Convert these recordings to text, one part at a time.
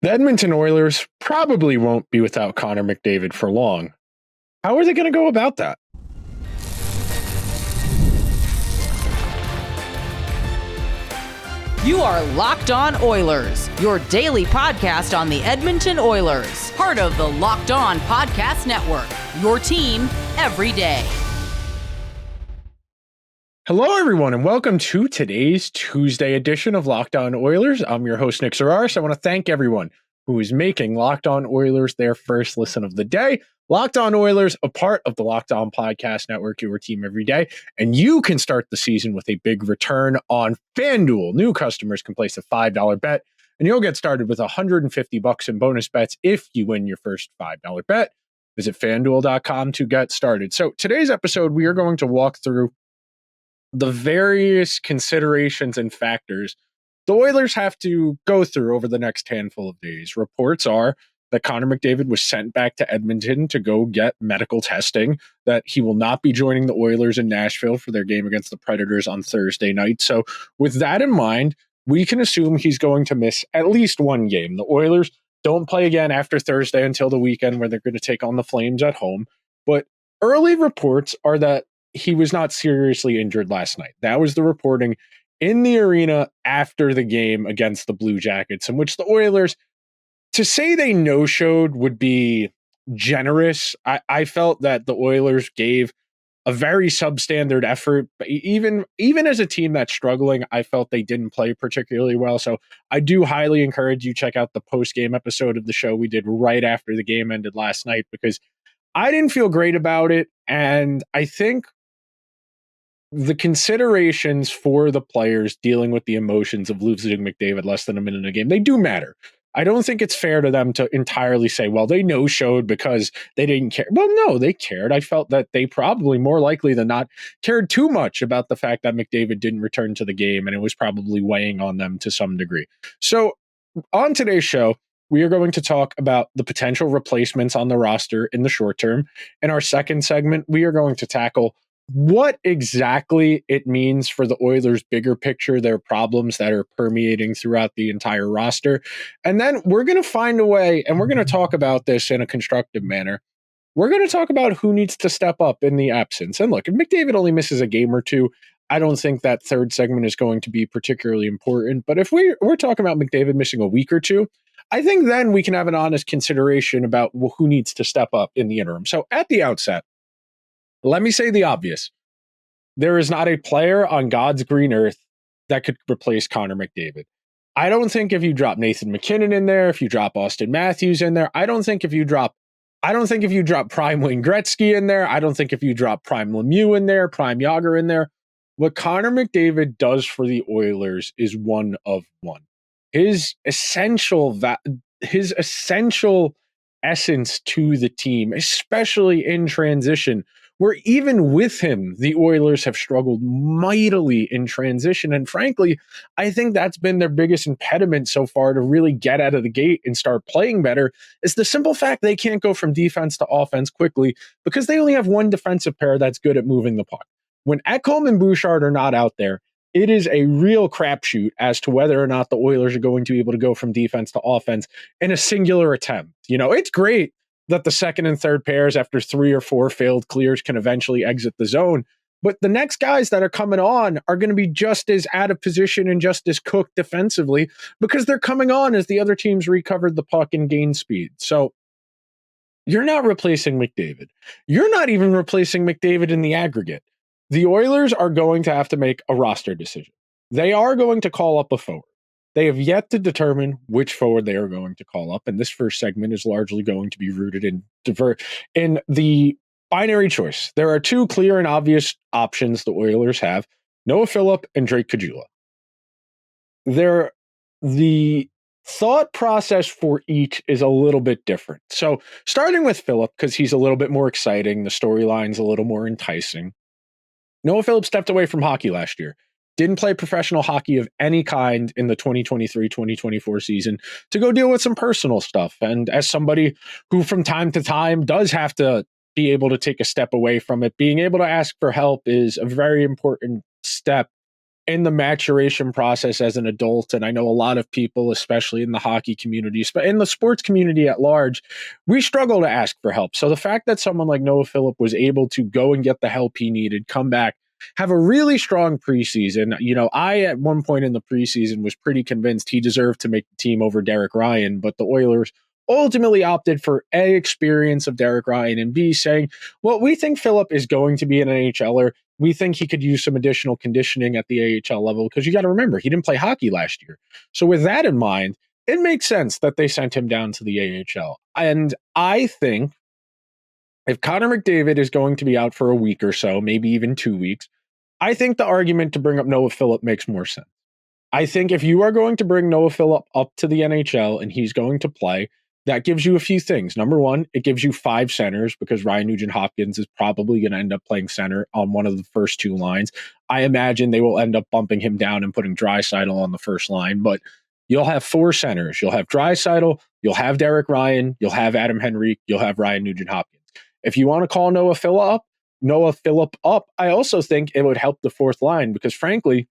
The Edmonton Oilers probably won't be without Connor McDavid for long. How are they going to go about that? You are Locked On Oilers, your daily podcast on the Edmonton Oilers, part of the Locked On Podcast Network, your team every day. Hello, everyone, and welcome to today's Tuesday edition of Locked On Oilers. I'm your host, Nick Zararis. I want to thank everyone who is making Locked On Oilers their first listen of the day. Locked On Oilers, a part of the Locked On Podcast Network, your team every day. And you can start the season with a big return on FanDuel. New customers can place a $5 bet, and you'll get started with $150 in bonus bets if you win your first $5 bet. Visit FanDuel.com to get started. So today's episode, we are going to walk through the various considerations and factors the Oilers have to go through over the next handful of days. Reports are that Connor McDavid was sent back to Edmonton to go get medical testing, that he will not be joining the Oilers in Nashville for their game against the Predators on Thursday night. So with that in mind, we can assume he's going to miss at least one game. The Oilers don't play again after Thursday until the weekend, where they're going to take on the Flames at home. But early reports are that he was not seriously injured last night. That was the reporting in the arena after the game against the Blue Jackets, in which the Oilers, to say they no-showed would be generous. I felt that the Oilers gave a very substandard effort. But even as a team that's struggling, I felt they didn't play particularly well. So I do highly encourage you check out the post-game episode of the show we did right after the game ended last night, because I didn't feel great about it. And I think the considerations for the players dealing with the emotions of losing McDavid less than a minute in a game, they do matter. I don't think it's fair to them to entirely say, well, they no-showed because they didn't care. Well, no, they cared. I felt that they probably more likely than not cared too much about the fact that McDavid didn't return to the game, and it was probably weighing on them to some degree. So on today's show, we are going to talk about the potential replacements on the roster in the short term. In our second segment, we are going to tackle what exactly it means for the Oilers' bigger picture, their problems that are permeating throughout the entire roster. And then we're going to find a way, and we're going to talk about this in a constructive manner. We're going to talk about who needs to step up in the absence. And look, if McDavid only misses a game or two, I don't think that third segment is going to be particularly important. But if we're talking about McDavid missing a week or two, I think then we can have an honest consideration about who needs to step up in the interim. So at the outset, let me say the obvious. There is not a player on God's green earth that could replace Connor McDavid. I don't think if you drop Nathan MacKinnon in there, if you drop Austin Matthews in there, I don't think if you drop prime Wayne Gretzky in there, I don't think if you drop prime Lemieux in there, prime Yager in there, what Connor McDavid does for the Oilers is one of one. His essential essence to the team, especially in transition, where even with him, the Oilers have struggled mightily in transition. And frankly, I think that's been their biggest impediment so far to really get out of the gate and start playing better, is the simple fact they can't go from defense to offense quickly because they only have one defensive pair that's good at moving the puck. When Ekholm and Bouchard are not out there, it is a real crapshoot as to whether or not the Oilers are going to be able to go from defense to offense in a singular attempt. You know, it's great that the second and third pairs, after 3 or 4 failed clears, can eventually exit the zone. But the next guys that are coming on are going to be just as out of position and just as cooked defensively, because they're coming on as the other teams recovered the puck and gained speed. So you're not replacing McDavid. You're not even replacing McDavid in the aggregate. The Oilers are going to have to make a roster decision. They are going to call up a forward. They have yet to determine which forward they are going to call up, and this first segment is largely going to be rooted in the binary choice. There are 2 clear and obvious options the Oilers have: Noah Phillip and Drake Caggiula. The thought process for each is a little bit different. So starting with Phillip, because he's a little bit more exciting, the storyline's a little more enticing. Noah Phillip stepped away from hockey last year. Didn't play professional hockey of any kind in the 2023-2024 season to go deal with some personal stuff. And as somebody who from time to time does have to be able to take a step away from it, being able to ask for help is a very important step in the maturation process as an adult. And I know a lot of people, especially in the hockey community, but in the sports community at large, we struggle to ask for help. So the fact that someone like Noah Phillip was able to go and get the help he needed, come back, have a really strong preseason. I at one point in the preseason was pretty convinced he deserved to make the team over Derek Ryan, but the Oilers ultimately opted for A, experience of Derek Ryan, and B, saying, well, we think Phillip is going to be an NHLer. We think he could use some additional conditioning at the AHL level, because you got to remember, he didn't play hockey last year. So with that in mind, it makes sense that they sent him down to the AHL. And I think if Connor McDavid is going to be out for a week or so, maybe even 2 weeks, I think the argument to bring up Noah Phillip makes more sense. I think if you are going to bring Noah Phillip up to the NHL and he's going to play, that gives you a few things. Number one, it gives you 5 centers, because Ryan Nugent-Hopkins is probably going to end up playing center on one of the first 2 lines. I imagine they will end up bumping him down and putting Draisaitl on the first line, but you'll have 4 centers. You'll have Draisaitl, you'll have Derek Ryan, you'll have Adam Henrique, you'll have Ryan Nugent-Hopkins. If you want to call Noah Phillip up, I also think it would help the 4th line, because frankly,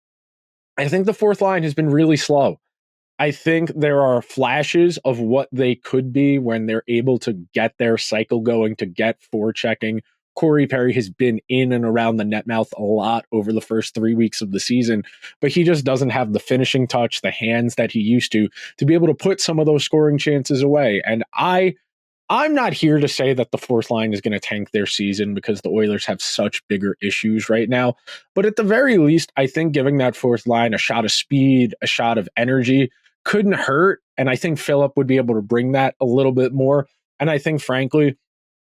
I think the 4th line has been really slow. I think there are flashes of what they could be when they're able to get their cycle going, to get forechecking. Corey Perry has been in and around the net mouth a lot over the first 3 weeks of the season, but he just doesn't have the finishing touch, the hands that he used to be able to put some of those scoring chances away. And I'm not here to say that the 4th line is going to tank their season, because the Oilers have such bigger issues right now. But at the very least, I think giving that 4th line a shot of speed, a shot of energy couldn't hurt. And I think Phillip would be able to bring that a little bit more. And I think, frankly,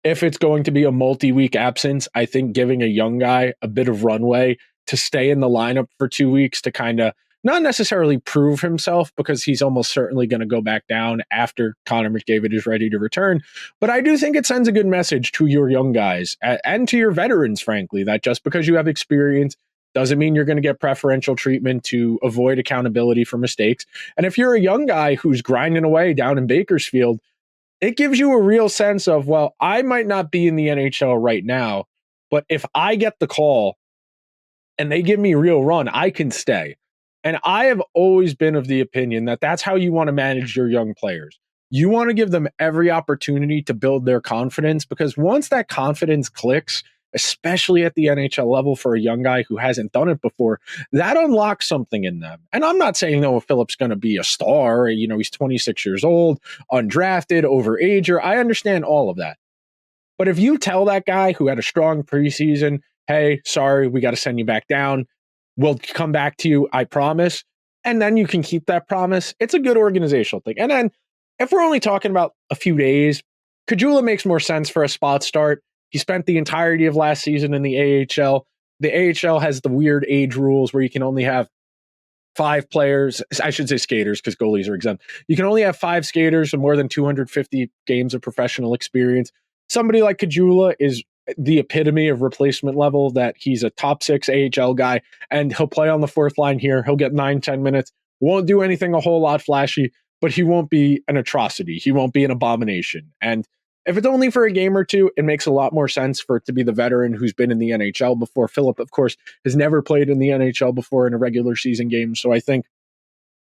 if it's going to be a multi-week absence, I think giving a young guy a bit of runway to stay in the lineup for 2 weeks to kind of not necessarily prove himself, because he's almost certainly going to go back down after Connor McDavid is ready to return. But I do think it sends a good message to your young guys and to your veterans, frankly, that just because you have experience doesn't mean you're going to get preferential treatment, to avoid accountability for mistakes. And if you're a young guy who's grinding away down in Bakersfield, it gives you a real sense of, well, I might not be in the NHL right now, but if I get the call and they give me a real run, I can stay. And I have always been of the opinion that that's how you want to manage your young players. You want to give them every opportunity to build their confidence, because once that confidence clicks, especially at the NHL level for a young guy who hasn't done it before, that unlocks something in them. And I'm not saying Noah Phillip's going to be a star. He's 26 years old, undrafted, overager. I understand all of that. But if you tell that guy who had a strong preseason, hey, sorry, we got to send you back down, we'll come back to you, I promise. And then you can keep that promise. It's a good organizational thing. And then if we're only talking about a few days, Caggiula makes more sense for a spot start. He spent the entirety of last season in the AHL. The AHL has the weird age rules where you can only have 5 players. I should say skaters, because goalies are exempt. You can only have 5 skaters and more than 250 games of professional experience. Somebody like Caggiula is the epitome of replacement level, that he's a top 6 AHL guy, and he'll play on the 4th line here. He'll get 9-10 minutes, won't do anything a whole lot flashy, but he won't be an atrocity. He won't be an abomination. And if it's only for a game or 2, it makes a lot more sense for it to be the veteran who's been in the NHL before. Phillip, of course, has never played in the NHL before in a regular season game. So I think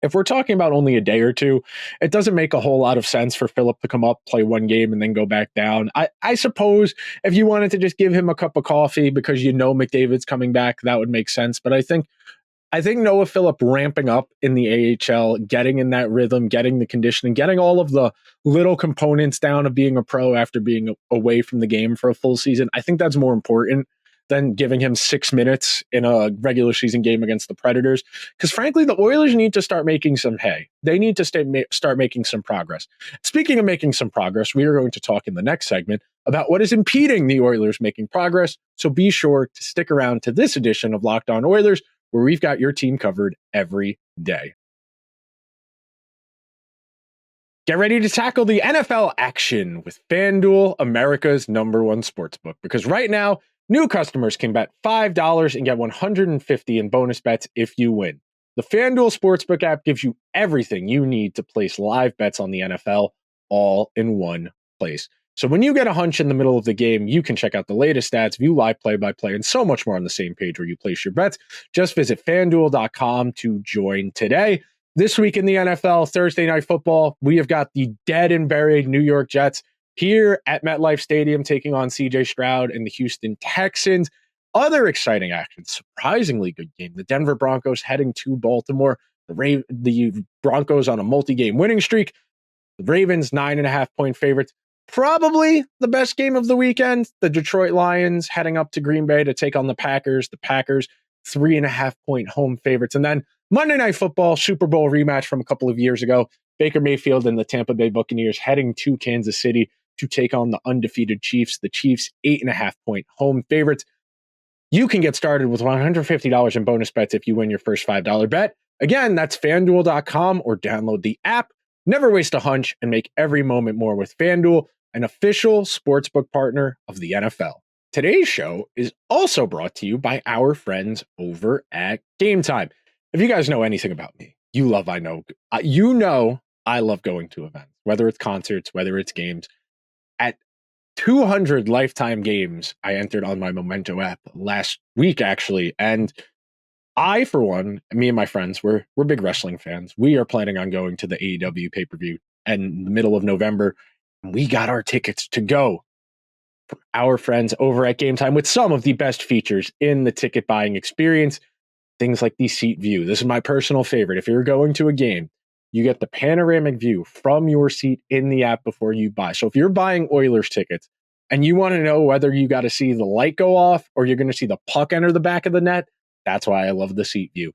if we're talking about only a day or 2, it doesn't make a whole lot of sense for Phillip to come up, play 1 game, and then go back down. I suppose if you wanted to just give him a cup of coffee because McDavid's coming back, that would make sense. But I think Noah Phillip ramping up in the AHL, getting in that rhythm, getting the conditioning, getting all of the little components down of being a pro after being away from the game for a full season, I think that's more important than giving him 6 minutes in a regular season game against the Predators. Because frankly, the Oilers need to start making some hay. They need to start making some progress. Speaking of making some progress, we are going to talk in the next segment about what is impeding the Oilers making progress. So be sure to stick around to this edition of Locked On Oilers, where we've got your team covered every day. Get ready to tackle the NFL action with FanDuel, America's #1 sportsbook. Because right now, new customers can bet $5 and get $150 in bonus bets if you win. The FanDuel Sportsbook app gives you everything you need to place live bets on the NFL all in one place. So when you get a hunch in the middle of the game, you can check out the latest stats, view live play-by-play, and so much more on the same page where you place your bets. Just visit FanDuel.com to join today. This week in the NFL, Thursday Night Football, we have got the dead and buried New York Jets here at MetLife Stadium taking on C.J. Stroud and the Houston Texans. Other exciting action, surprisingly good game. The Denver Broncos heading to Baltimore. The Broncos on a multi-game winning streak. The Ravens 9.5-point favorites. Probably the best game of the weekend. The Detroit Lions heading up to Green Bay to take on the Packers. The Packers 3.5-point home favorites. And then Monday Night Football, Super Bowl rematch from a couple of years ago. Baker Mayfield and the Tampa Bay Buccaneers heading to Kansas City to take on the undefeated Chiefs. The Chiefs 8.5-point home favorites. You can get started with $150 in bonus bets if you win your first $5 bet. Again, that's FanDuel.com or download the app. Never waste a hunch and make every moment more with FanDuel, an official sportsbook partner of the NFL. Today's show is also brought to you by our friends over at Gametime. If you guys know anything about me, you know I love going to events, whether it's concerts, whether it's games. At 200 lifetime games, I entered on my Memento app last week, actually, and I, for one, me and my friends, we're big wrestling fans. We are planning on going to the AEW pay-per-view in the middle of November. And we got our tickets to go from our friends over at Gametime with some of the best features in the ticket buying experience. Things like the seat view. This is my personal favorite. If you're going to a game, you get the panoramic view from your seat in the app before you buy. So if you're buying Oilers tickets and you want to know whether you got to see the light go off or you're going to see the puck enter the back of the net, that's why I love the seat view.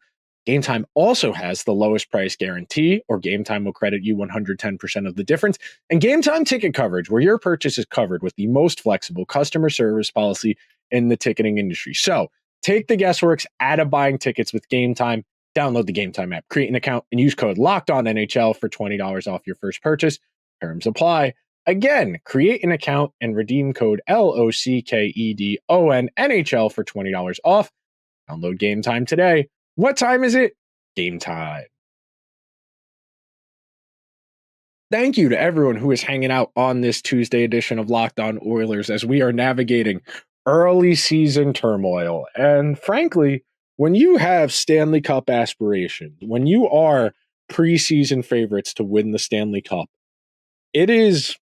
Gametime also has the lowest price guarantee, or Gametime will credit you 110% of the difference. And Gametime ticket coverage, where your purchase is covered with the most flexible customer service policy in the ticketing industry. So take the guesswork out of buying tickets with Gametime. Download the Gametime app, create an account, and use code LOCKEDONNHL for $20 off your first purchase. Terms apply. Again, create an account and redeem code LOCKEDONNHL for $20 off. Download Gametime today. What time is it? Game time. Thank you to everyone who is hanging out on this Tuesday edition of Locked On Oilers as we are navigating early season turmoil. And frankly, when you have Stanley Cup aspirations, when you are preseason favorites to win the Stanley Cup, it is,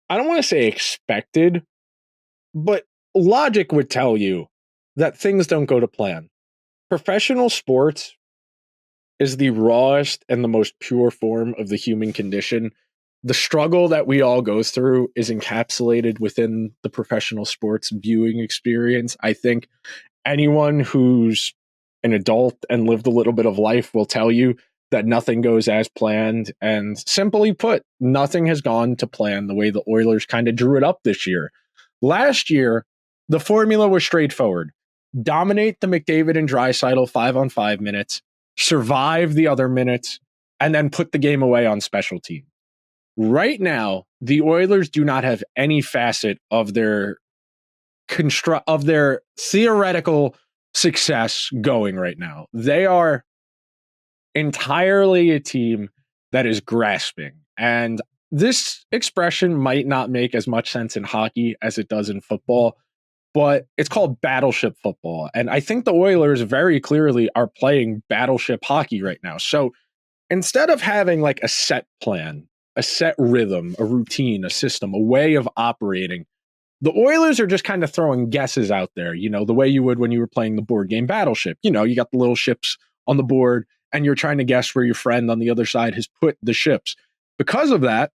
I don't want to say expected, but logic would tell you that things don't go to plan. Professional sports is the rawest and the most pure form of the human condition. The struggle that we all go through is encapsulated within the professional sports viewing experience. I think anyone who's an adult and lived a little bit of life will tell you that nothing goes as planned. And simply put, nothing has gone to plan the way the Oilers kind of drew it up this year. Last year, the formula was straightforward. Dominate the McDavid and Draisaitl 5-on-5 minutes, survive the other minutes, and then put the game away on special team. Right now, the Oilers do not have any facet of their theoretical success going right now. They are entirely a team that is grasping. And this expression might not make as much sense in hockey as it does in football, but it's called battleship football. And I think the Oilers very clearly are playing battleship hockey right now. So instead of having like a set plan, a set rhythm, a routine, a system, a way of operating, the Oilers are just kind of throwing guesses out there, you know, the way you would when you were playing the board game Battleship. You know, you got the little ships on the board and you're trying to guess where your friend on the other side has put the ships. Because of that,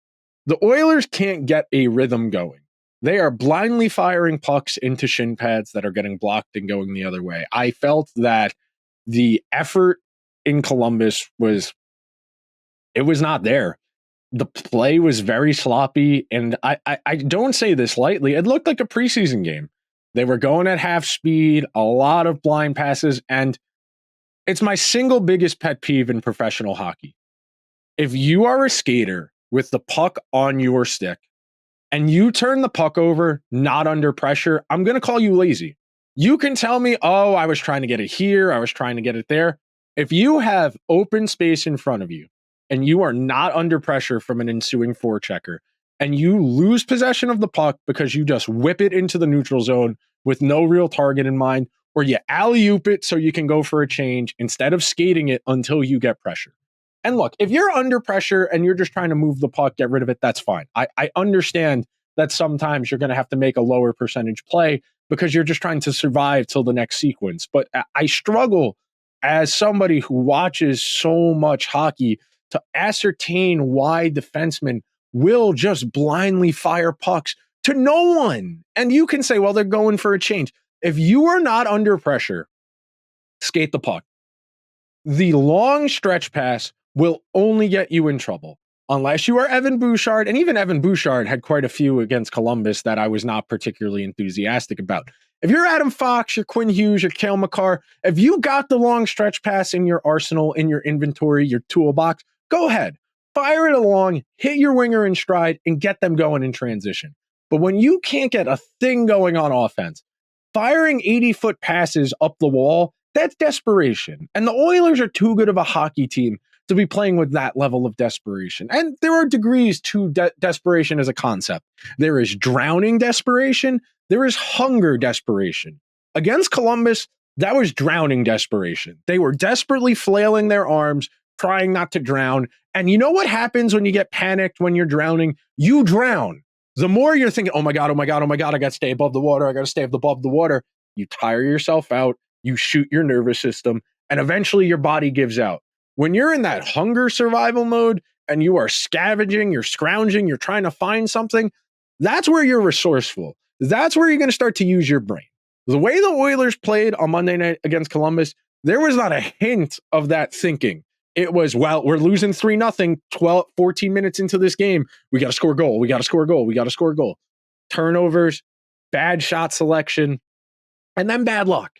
the Oilers can't get a rhythm going. They are blindly firing pucks into shin pads that are getting blocked and going the other way. I felt that the effort in Columbus was not there. The play was very sloppy, and I don't say this lightly. It looked like a preseason game. They were going at half speed, a lot of blind passes, and it's my single biggest pet peeve in professional hockey. If you are a skater with the puck on your stick, and you turn the puck over, not under pressure, I'm going to call you lazy. You can tell me, oh, I was trying to get it here, I was trying to get it there. If you have open space in front of you, and you are not under pressure from an ensuing forechecker, and you lose possession of the puck because you just whip it into the neutral zone with no real target in mind, or you alley-oop it so you can go for a change instead of skating it until you get pressure. And look, if you're under pressure and you're just trying to move the puck, get rid of it, that's fine. I understand that sometimes you're going to have to make a lower percentage play because you're just trying to survive till the next sequence. But I struggle as somebody who watches so much hockey to ascertain why defensemen will just blindly fire pucks to no one. And you can say, well, they're going for a change. If you are not under pressure, skate the puck. The long stretch pass will only get you in trouble unless you are Evan Bouchard. And even Evan Bouchard had quite a few against Columbus that I was not particularly enthusiastic about. If you're Adam Fox, you're Quinn Hughes, you're Cale Makar, if you got the long stretch pass in your arsenal, in your inventory, your toolbox, go ahead. Fire it along, hit your winger in stride, and get them going in transition. But when you can't get a thing going on offense, firing 80-foot passes up the wall, that's desperation. And the Oilers are too good of a hockey team to be playing with that level of desperation. And there are degrees to desperation as a concept. There is drowning desperation. There is hunger desperation. Against Columbus, that was drowning desperation. They were desperately flailing their arms, trying not to drown. And you know what happens when you get panicked when you're drowning? You drown. The more you're thinking, oh my God, I got to stay above the water. I got to stay above the water. You tire yourself out. You shoot your nervous system. And eventually your body gives out. When you're in that hunger survival mode and you are scavenging, you're scrounging, you're trying to find something, that's where you're resourceful. That's where you're going to start to use your brain. The way the Oilers played on Monday night against Columbus, there was not a hint of that thinking. It was, well, we're losing 3-0, 14 minutes into this game. We got to score a goal. We got to score a goal. We got to score a goal. Turnovers, bad shot selection, and then bad luck.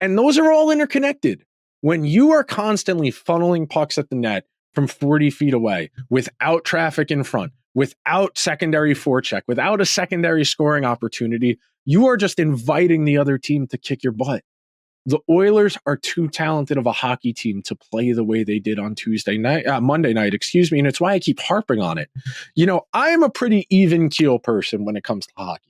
And those are all interconnected. When you are constantly funneling pucks at the net from 40 feet away, without traffic in front, without secondary forecheck, without a secondary scoring opportunity, you are just inviting the other team to kick your butt. The Oilers are too talented of a hockey team to play the way they did on Monday night, and it's why I keep harping on it. You know, I'm a pretty even keel person when it comes to hockey.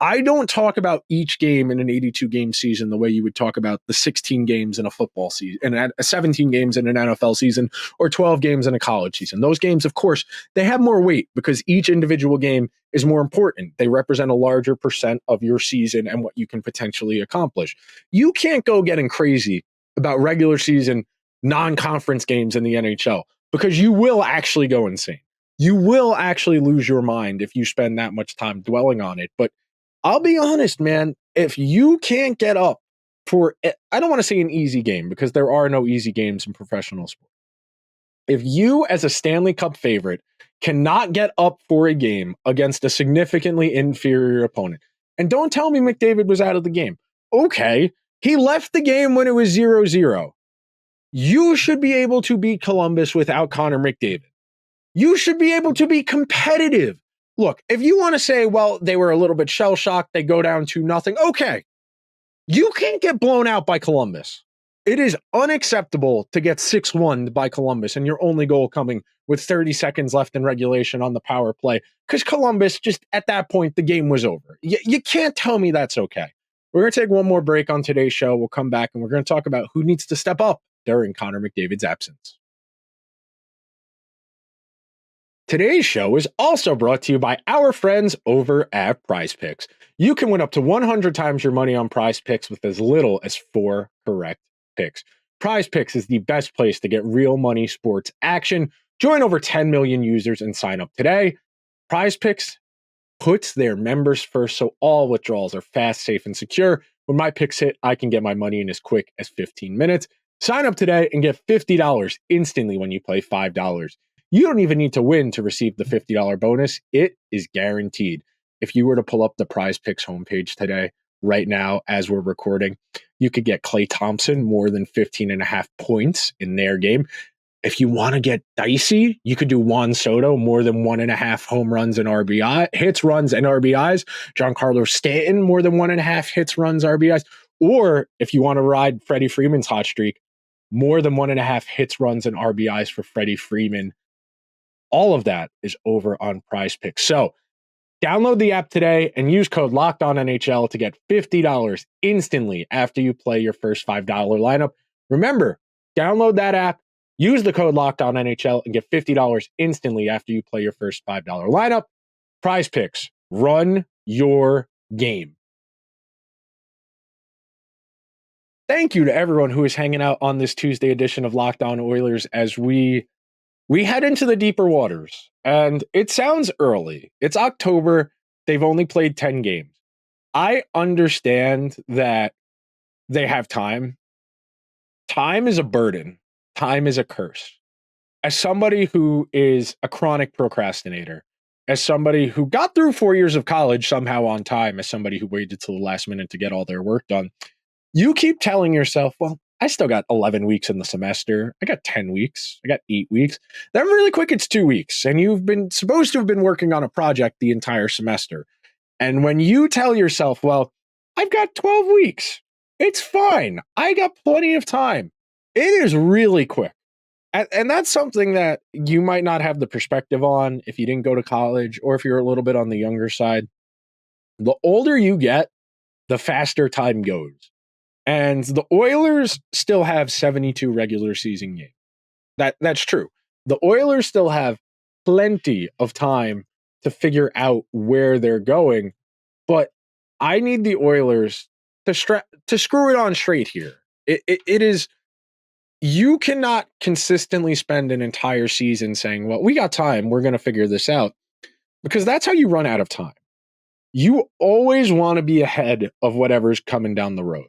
I don't talk about each game in an 82-game season the way you would talk about the 16 games in a football season, and 17 games in an NFL season, or 12 games in a college season. Those games, of course, they have more weight because each individual game is more important. They represent a larger percent of your season and what you can potentially accomplish. You can't go getting crazy about regular season non-conference games in the NHL because you will actually go insane. You will actually lose your mind if you spend that much time dwelling on it. But I'll be honest, man, if you can't get up for, I don't want to say an easy game because there are no easy games in professional sports. If you, as a Stanley Cup favorite, cannot get up for a game against a significantly inferior opponent, and don't tell me McDavid was out of the game. Okay, he left the game when it was 0-0. You should be able to beat Columbus without Connor McDavid. You should be able to be competitive. Look, if you want to say, well, they were a little bit shell-shocked, they go down 2-0, okay. You can't get blown out by Columbus. It is unacceptable to get 6-1 by Columbus and your only goal coming with 30 seconds left in regulation on the power play because Columbus, just at that point, the game was over. You can't tell me that's okay. We're going to take one more break on today's show. We'll come back and we're going to talk about who needs to step up during Connor McDavid's absence. Today's show is also brought to you by our friends over at PrizePicks. You can win up to 100 times your money on PrizePicks with as little as 4 correct picks. PrizePicks is the best place to get real money sports action. Join over 10 million users and sign up today. PrizePicks puts their members first, so all withdrawals are fast, safe, and secure. When my picks hit, I can get my money in as quick as 15 minutes. Sign up today and get $50 instantly when you play $5. You don't even need to win to receive the $50 bonus. It is guaranteed. If you were to pull up the PrizePicks homepage today, right now, as we're recording, you could get Klay Thompson more than 15.5 points in their game. If you want to get dicey, you could do Juan Soto more than 1.5 home runs and hits, runs, and RBIs. Giancarlo Stanton more than 1.5 hits, runs, RBIs. Or if you want to ride Freddie Freeman's hot streak, more than 1.5 hits, runs, and RBIs for Freddie Freeman All of that is over on PrizePicks. So download the app today and use code LOCKEDONNHL to get $50 instantly after you play your first $5 lineup. Remember, download that app, use the code LOCKEDONNHL, and get $50 instantly after you play your first $5 lineup. PrizePicks, run your game. Thank you to everyone who is hanging out on this Tuesday edition of Locked On Oilers as we head into the deeper waters. And it sounds early. It's October. They've only played 10 games. I understand that they have time. Time is a burden. Time is a curse. As somebody who is a chronic procrastinator, as somebody who got through 4 years of college somehow on time, as somebody who waited till the last minute to get all their work done, you keep telling yourself, well, I still got 11 weeks in the semester. I got 10 weeks. I got 8 weeks. Then really quick, it's 2 weeks. And you've been supposed to have been working on a project the entire semester. And when you tell yourself, well, I've got 12 weeks. It's fine. I got plenty of time. It is really quick. And that's something that you might not have the perspective on if you didn't go to college or if you're a little bit on the younger side. The older you get, the faster time goes. And the Oilers still have 72 regular season games. That's true. The Oilers still have plenty of time to figure out where they're going. But I need the Oilers to screw it on straight here. It is, you cannot consistently spend an entire season saying, well, we got time, we're going to figure this out. Because that's how you run out of time. You always want to be ahead of whatever's coming down the road.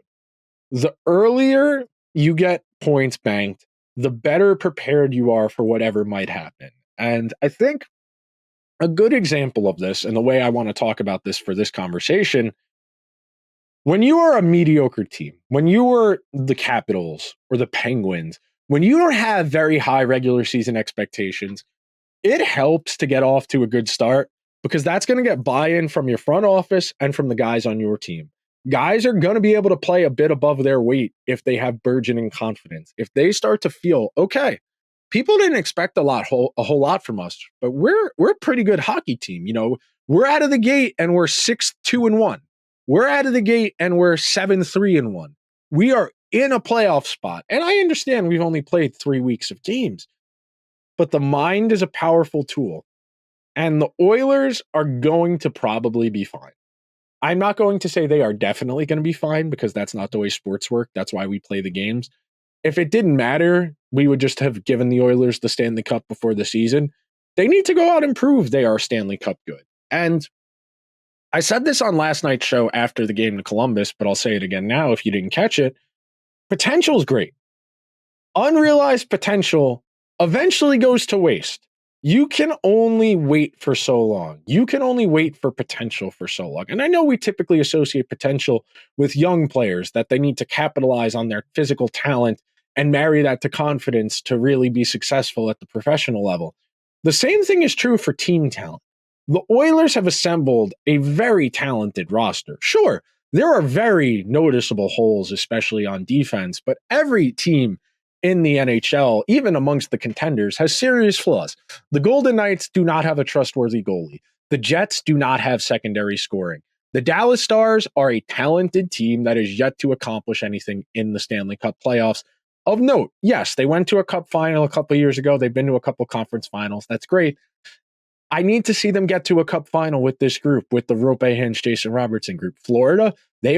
The earlier you get points banked, the better prepared you are for whatever might happen. And I think a good example of this, and the way I want to talk about this for this conversation, when you are a mediocre team, when you are the Capitals or the Penguins, when you don't have very high regular season expectations, it helps to get off to a good start because that's going to get buy-in from your front office and from the guys on your team. Guys are going to be able to play a bit above their weight if they have burgeoning confidence. If they start to feel, okay, people didn't expect a whole lot from us, but we're a pretty good hockey team. You know, we're out of the gate and we're 6-2-1. We're out of the gate and we're 7-3-1. We are in a playoff spot. And I understand we've only played 3 weeks of games, but the mind is a powerful tool. And the Oilers are going to probably be fine. I'm not going to say they are definitely going to be fine because that's not the way sports work. That's why we play the games. If it didn't matter, we would just have given the Oilers the Stanley Cup before the season. They need to go out and prove they are Stanley Cup good. And I said this on last night's show after the game to Columbus, but I'll say it again now if you didn't catch it. Potential is great. Unrealized potential eventually goes to waste. You can only wait for so long. You can only wait for potential for so long. And I know we typically associate potential with young players, that they need to capitalize on their physical talent and marry that to confidence to really be successful at the professional level. The same thing is true for team talent. The Oilers have assembled a very talented roster. Sure, there are very noticeable holes, especially on defense, but every team in the NHL, even amongst the contenders, has serious flaws. The Golden Knights do not have a trustworthy goalie. The Jets do not have secondary scoring. The Dallas Stars are a talented team that is yet to accomplish anything in the Stanley Cup playoffs. Of note, yes, they went to a cup final a couple of years ago. They've been to a couple conference finals. That's great. I need to see them get to a cup final with this group, with the Rope Hintz, Jason Robertson group. Florida, they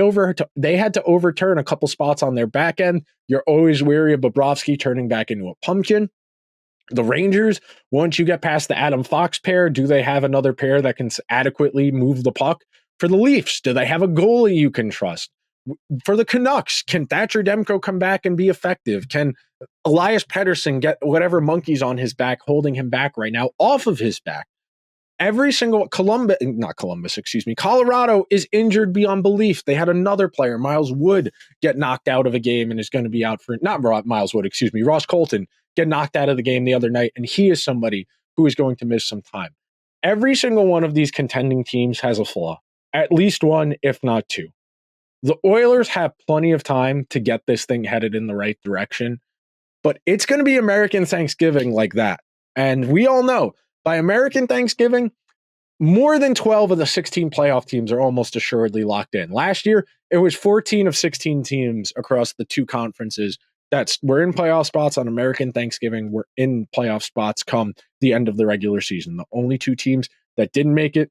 had to overturn a couple spots on their back end. You're always wary of Bobrovsky turning back into a pumpkin. The Rangers, once you get past the Adam Fox pair, do they have another pair that can adequately move the puck? For the Leafs, do they have a goalie you can trust? For the Canucks, can Thatcher Demko come back and be effective? Can Elias Pettersson get whatever monkey's on his back holding him back right now off of his back? Every single Colorado is injured beyond belief. They had another player, Miles Wood, get knocked out of a game and is going to be out for, Ross Colton get knocked out of the game the other night, and he is somebody who is going to miss some time. Every single one of these contending teams has a flaw, at least one, if not two. The Oilers have plenty of time to get this thing headed in the right direction, but it's going to be American Thanksgiving like that. And we all know, By American Thanksgiving, more than 12 of the 16 playoff teams are almost assuredly locked in. Last year, it was 14 of 16 teams across the two conferences we're in playoff spots on American Thanksgiving. We're in playoff spots come the end of the regular season. The only two teams that didn't make it,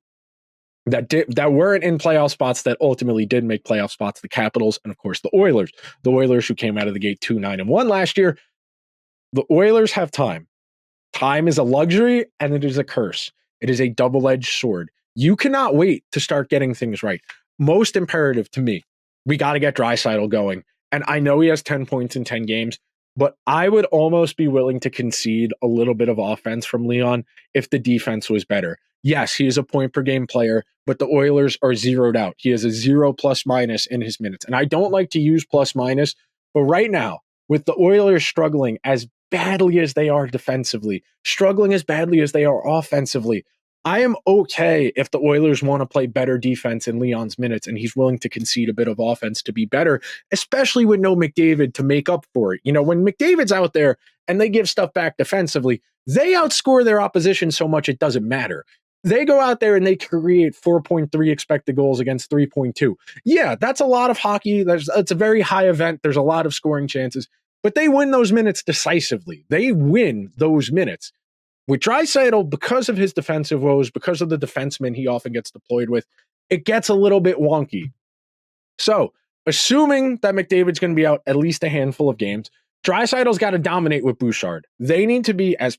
that weren't in playoff spots that ultimately did make playoff spots, the Capitals and, of course, the Oilers. The Oilers, who came out of the gate 2-9-1 last year. The Oilers have time. Time is a luxury and it is a curse. It is a double-edged sword. You cannot wait to start getting things right. Most imperative to me, we got to get Draisaitl going. And I know he has 10 points in 10 games, but I would almost be willing to concede a little bit of offense from Leon if the defense was better. Yes, he is a point-per-game player, but the Oilers are zeroed out. He has a 0 plus-minus in his minutes. And I don't like to use plus-minus, but right now, with the Oilers struggling as badly as they are defensively, struggling as badly as they are offensively, I am okay if the Oilers want to play better defense in Leon's minutes and he's willing to concede a bit of offense to be better, especially with no McDavid to make up for it. You know, when McDavid's out there and they give stuff back defensively, they outscore their opposition so much it doesn't matter. They go out there and they create 4.3 expected goals against 3.2. Yeah, that's a lot of hockey. It's a very high event. There's a lot of scoring chances, but they win those minutes decisively. They win those minutes. With Draisaitl, because of his defensive woes, because of the defensemen he often gets deployed with, it gets a little bit wonky. So, assuming that McDavid's going to be out at least a handful of games, Draisaitl's got to dominate with Bouchard. They need to be as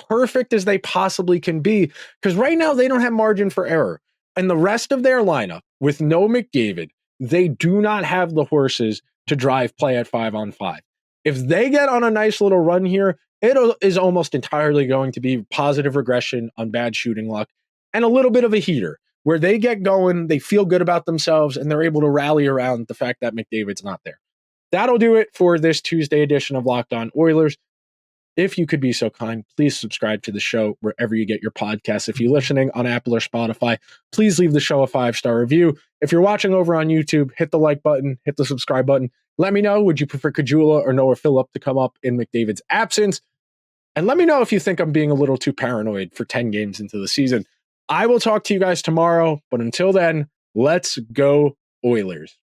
perfect as they possibly can be, because right now they don't have margin for error. And the rest of their lineup, with no McDavid, they do not have the horses to drive play at 5-on-5. If they get on a nice little run here, it is almost entirely going to be positive regression on bad shooting luck and a little bit of a heater where they get going, they feel good about themselves, and they're able to rally around the fact that McDavid's not there. That'll do it for this Tuesday edition of Locked On Oilers. If you could be so kind, please subscribe to the show wherever you get your podcasts. If you're listening on Apple or Spotify, please leave the show a 5-star review. If you're watching over on YouTube, hit the like button, hit the subscribe button. Let me know, would you prefer Kajula or Noah Phillip to come up in McDavid's absence? And let me know if you think I'm being a little too paranoid for 10 games into the season. I will talk to you guys tomorrow, but until then, let's go Oilers.